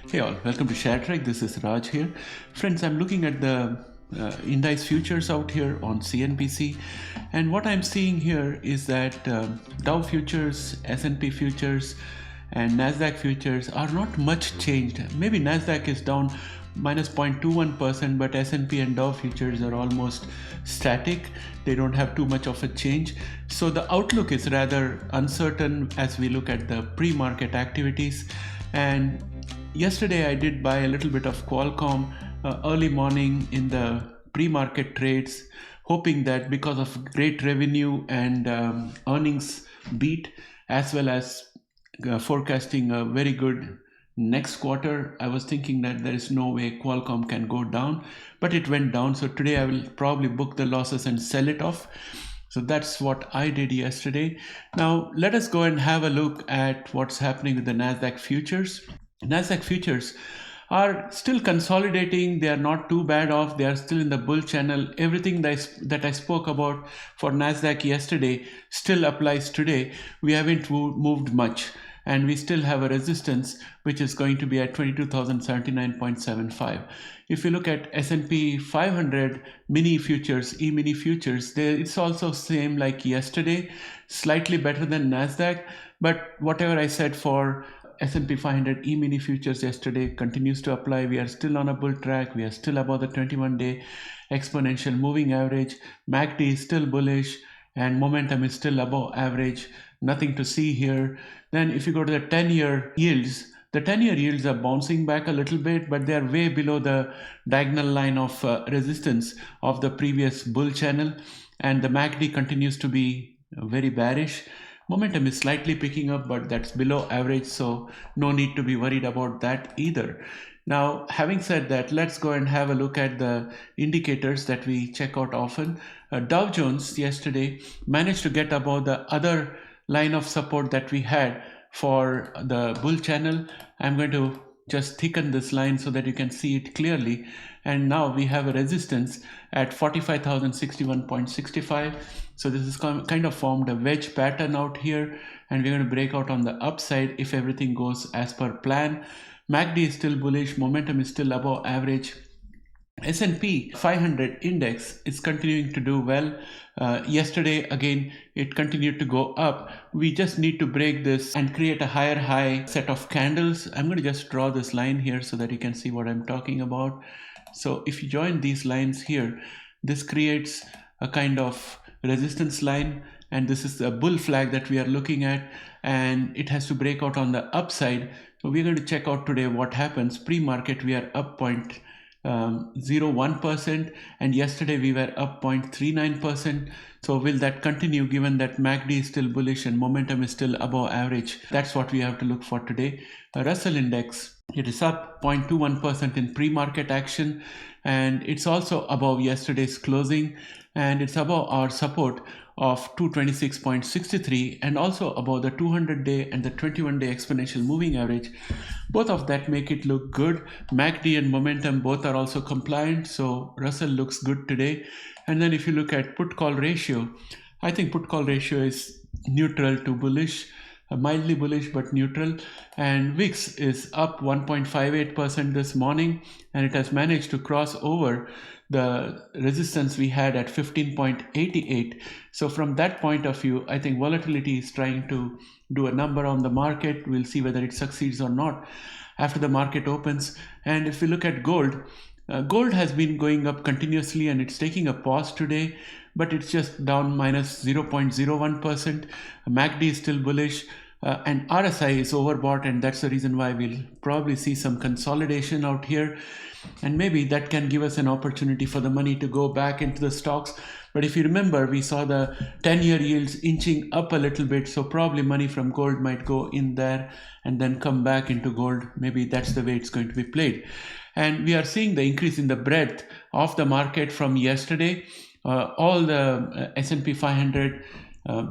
Hey all, welcome to ShareTreck. This is Raj here. Friends, I'm looking at the index futures out here on CNBC, and what I'm seeing here is that Dow futures, S&P futures and Nasdaq futures are not much changed. Maybe Nasdaq is down minus 0.21%, but S&P and Dow futures are almost static. They don't have too much of a change. So the outlook is rather uncertain as we look at the pre-market activities. And yesterday I did buy a little bit of Qualcomm early morning in the pre-market trades, hoping that because of great revenue and earnings beat, as well as forecasting a very good next quarter, I was thinking that there is no way Qualcomm can go down, but it went down. So today I will probably book the losses and sell it off. So that's what I did yesterday. Now let us go and have a look at what's happening with the Nasdaq futures. Nasdaq futures are still consolidating. They are not too bad off. They are still in the bull channel. Everything that I spoke about for Nasdaq yesterday still applies today. We haven't moved much, and we still have a resistance which is going to be at 22,079.75. If you look at S&P 500 mini futures, E-mini futures, it's also same like yesterday, slightly better than Nasdaq, but whatever I said for S&P 500 E-mini futures yesterday continues to apply. We are still on a bull track. We are still above the 21-day exponential moving average. MACD is still bullish and momentum is still above average. Nothing to see here. Then if you go to the 10-year yields, the 10-year yields are bouncing back a little bit, but they are way below the diagonal line of resistance of the previous bull channel. And the MACD continues to be very bearish. Momentum is slightly picking up, but that's below average, so no need to be worried about that either. Now, having said that, let's go and have a look at the indicators that we check out often. Dow Jones yesterday managed to get above the other line of support that we had for the bull channel. I'm going to just thicken this line so that you can see it clearly. And now we have a resistance at 45,061.65. So this is kind of formed a wedge pattern out here, and we're going to break out on the upside if everything goes as per plan. MACD is still bullish, momentum is still above average. S&P 500 index is continuing to do well. Yesterday again it continued to go up. We just need to break this and create a higher high set of candles. I'm going to just draw this line here so that you can see what I'm talking about. So if you join these lines here, this creates a kind of resistance line, and this is the bull flag that we are looking at, and it has to break out on the upside. So we're going to check out today what happens. Pre-market we are up 0.01%, and yesterday we were up 0.39%. So will that continue given that MACD is still bullish and momentum is still above average? That's what we have to look for today. Russell index, it is up 0.21% in pre-market action, and it's also above yesterday's closing, and it's above our support of 226.63 and also above the 200-day and the 21-day exponential moving average. Both of that make it look good. MACD and momentum both are also compliant, so Russell looks good today. And then if you look at put call ratio, I think put call ratio is neutral to bullish, mildly bullish but neutral, and VIX is up 1.58% this morning, and it has managed to cross over the resistance we had at 15.88. So from that point of view, I think volatility is trying to do a number on the market. We'll see whether it succeeds or not after the market opens. And if we look at gold, gold has been going up continuously, and it's taking a pause today, but it's just down minus 0.01%. MACD is still bullish, and RSI is overbought, and that's the reason why we'll probably see some consolidation out here, and maybe that can give us an opportunity for the money to go back into the stocks. But if you remember, we saw the 10-year yields inching up a little bit, so probably money from gold might go in there and then come back into gold. Maybe that's the way it's going to be played. And we are seeing the increase in the breadth of the market from yesterday. All the S&P 500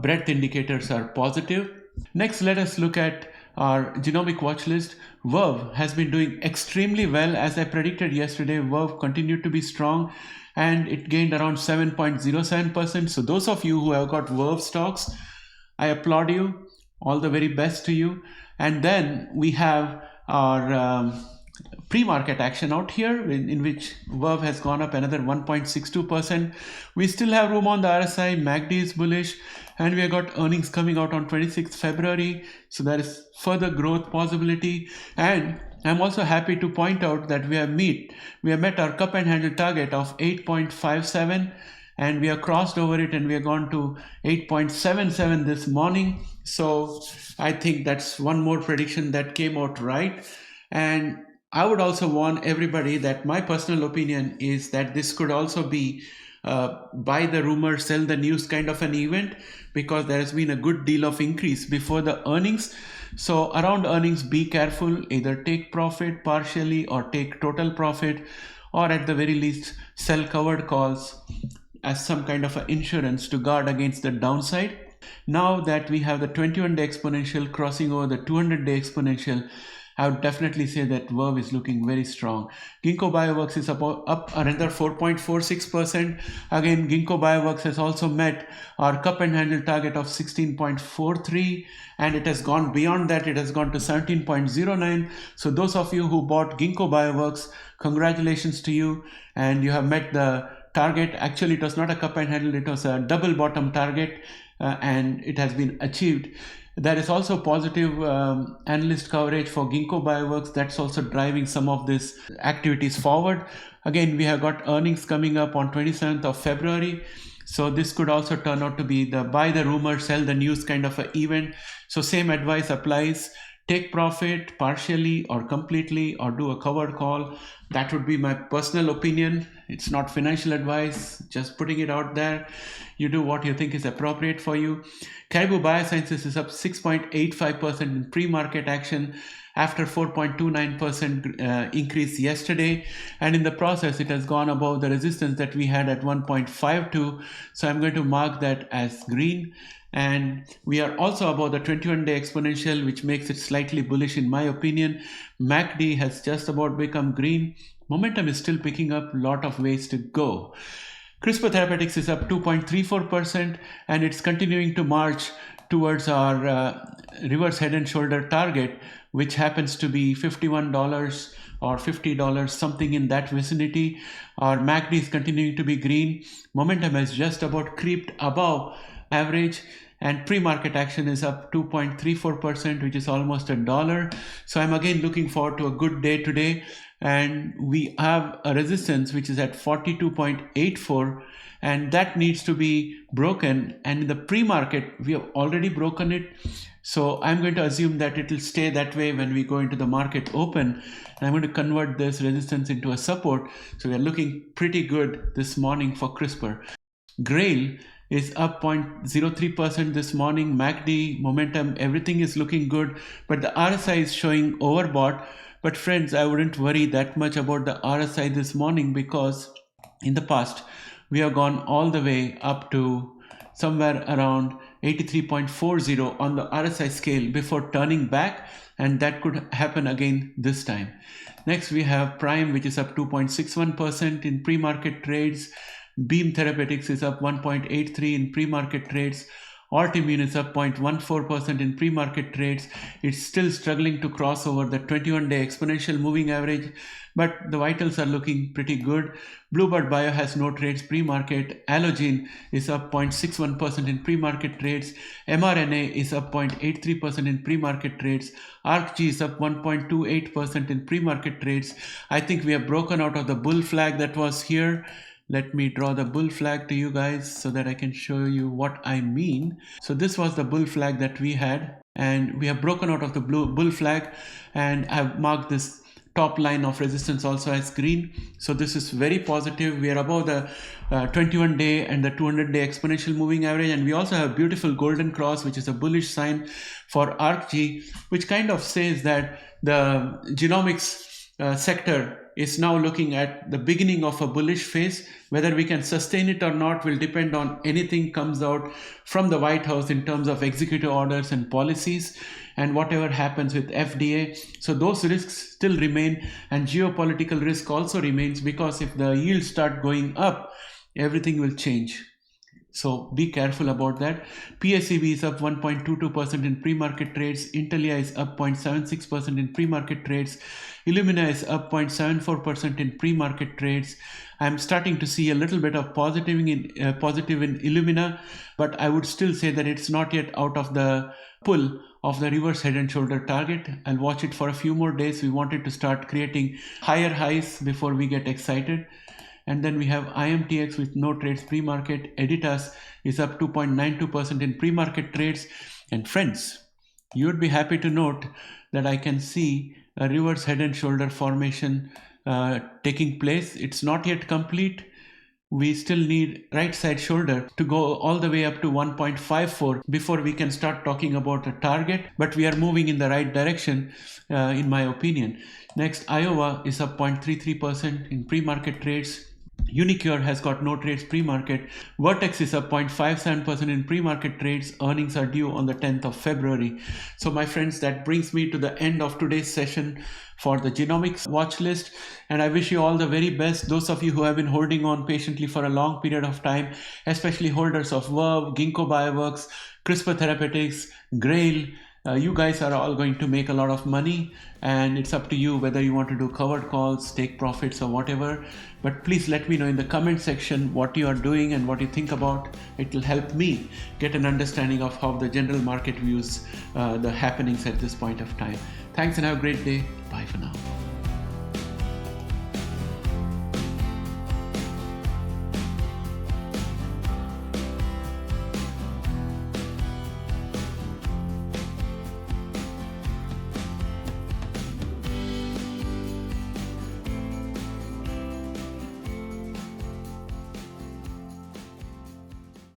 breadth indicators are positive. Next, let us look at our genomic watch list. Verve has been doing extremely well. As I predicted yesterday, Verve continued to be strong, and it gained around 7.07%. So those of you who have got Verve stocks, I applaud you. All the very best to you. And then we have our pre-market action out here in which Verve has gone up another 1.62%. We still have room on the RSI. MACD is bullish, and we have got earnings coming out on 26th February. So there is further growth possibility. And I'm also happy to point out that we have met our cup and handle target of 8.57, and we have crossed over it, and we have gone to 8.77 this morning. So I think that's one more prediction that came out right. And I would also warn everybody that my personal opinion is that this could also be buy the rumor, sell the news kind of an event, because there has been a good deal of increase before the earnings. So around earnings, be careful, either take profit partially or take total profit, or at the very least sell covered calls as some kind of an insurance to guard against the downside. Now that we have the 21-day exponential crossing over the 200-day exponential, I would definitely say that Verve is looking very strong. Ginkgo Bioworks is up another 4.46%. Again, Ginkgo Bioworks has also met our cup and handle target of 16.43, and it has gone beyond that. It has gone to 17.09. So those of you who bought Ginkgo Bioworks, congratulations to you, and you have met the target. Actually, it was not a cup and handle, it was a double bottom target, and it has been achieved. There is also positive analyst coverage for Ginkgo Bioworks. That's also driving some of these activities forward. Again, we have got earnings coming up on 27th of February. So this could also turn out to be the buy the rumor, sell the news kind of an event. So same advice applies. Take profit partially or completely, or do a covered call. That would be my personal opinion. It's not financial advice, just putting it out there. You do what you think is appropriate for you. Caribou Biosciences is up 6.85% in pre-market action after 4.29% increase yesterday, and in the process it has gone above the resistance that we had at 1.52. So I'm going to mark that as green. And we are also above the 21-day exponential, which makes it slightly bullish in my opinion. MACD has just about become green. Momentum is still picking up, a lot of ways to go. CRISPR Therapeutics is up 2.34%, and it's continuing to march towards our reverse head and shoulder target, which happens to be $51 or $50, something in that vicinity. Our MACD is continuing to be green. Momentum has just about creeped above average, and pre-market action is up 2.34%, which is almost $1. So I'm again looking forward to a good day today, and we have a resistance which is at 42.84, and that needs to be broken, and in the pre-market we have already broken it. So I'm going to assume that it will stay that way when we go into the market open, and I'm going to convert this resistance into a support. So we are looking pretty good this morning for CRISPR. Grail is up 0.03% this morning. MACD, momentum, everything is looking good, but the RSI is showing overbought. But friends, I wouldn't worry that much about the RSI this morning, because in the past we have gone all the way up to somewhere around 83.40 on the RSI scale before turning back, and that could happen again this time. Next we have Prime, which is up 2.61% in pre-market trades. Beam Therapeutics is up 1.83 in pre-market trades. Altimmune is up 0.14% in pre-market trades. It's still struggling to cross over the 21-day exponential moving average, but the vitals are looking pretty good. Bluebird Bio has no trades pre-market. Allogene is up 0.61% in pre-market trades. mRNA is up 0.83% in pre-market trades. ARCG is up 1.28% in pre-market trades. I think we have broken out of the bull flag that was here. Let me draw the bull flag to you guys so that I can show you what I mean. So this was the bull flag that we had, and we have broken out of the bull flag, and I've marked this top line of resistance also as green. So this is very positive. We are above the 21-day and the 200-day exponential moving average, and we also have beautiful golden cross, which is a bullish sign for ARCG, which kind of says that the genomics sector is now looking at the beginning of a bullish phase. Whether we can sustain it or not will depend on anything comes out from the White House in terms of executive orders and policies, and whatever happens with FDA. So those risks still remain, and geopolitical risk also remains, because if the yields start going up, everything will change. So be careful about that. PSEB is up 1.22% in pre-market trades. Intelia is up 0.76% in pre-market trades. Illumina is up 0.74% in pre-market trades. I'm starting to see a little bit of positive in Illumina, but I would still say that it's not yet out of the pull of the reverse head and shoulder target. I'll watch it for a few more days. We wanted to start creating higher highs before we get excited. And then we have IMTX with no trades pre-market. Editas is up 2.92% in pre-market trades. And friends, you would be happy to note that I can see a reverse head and shoulder formation taking place. It's not yet complete. We still need right side shoulder to go all the way up to 1.54 before we can start talking about a target, but we are moving in the right direction in my opinion. Next, Iowa is up 0.33% in pre-market trades. Unicure has got no trades pre-market. Vertex is up 0.57% in pre-market trades. Earnings are due on the 10th of February. So my friends, that brings me to the end of today's session for the genomics watch list. And I wish you all the very best. Those of you who have been holding on patiently for a long period of time, especially holders of Verve, Ginkgo Bioworks, CRISPR Therapeutics, Grail, you guys are all going to make a lot of money, and it's up to you whether you want to do covered calls, take profits or whatever. But please let me know in the comment section what you are doing and what you think about. It will help me get an understanding of how the general market views the happenings at this point of time. Thanks and have a great day. Bye for now.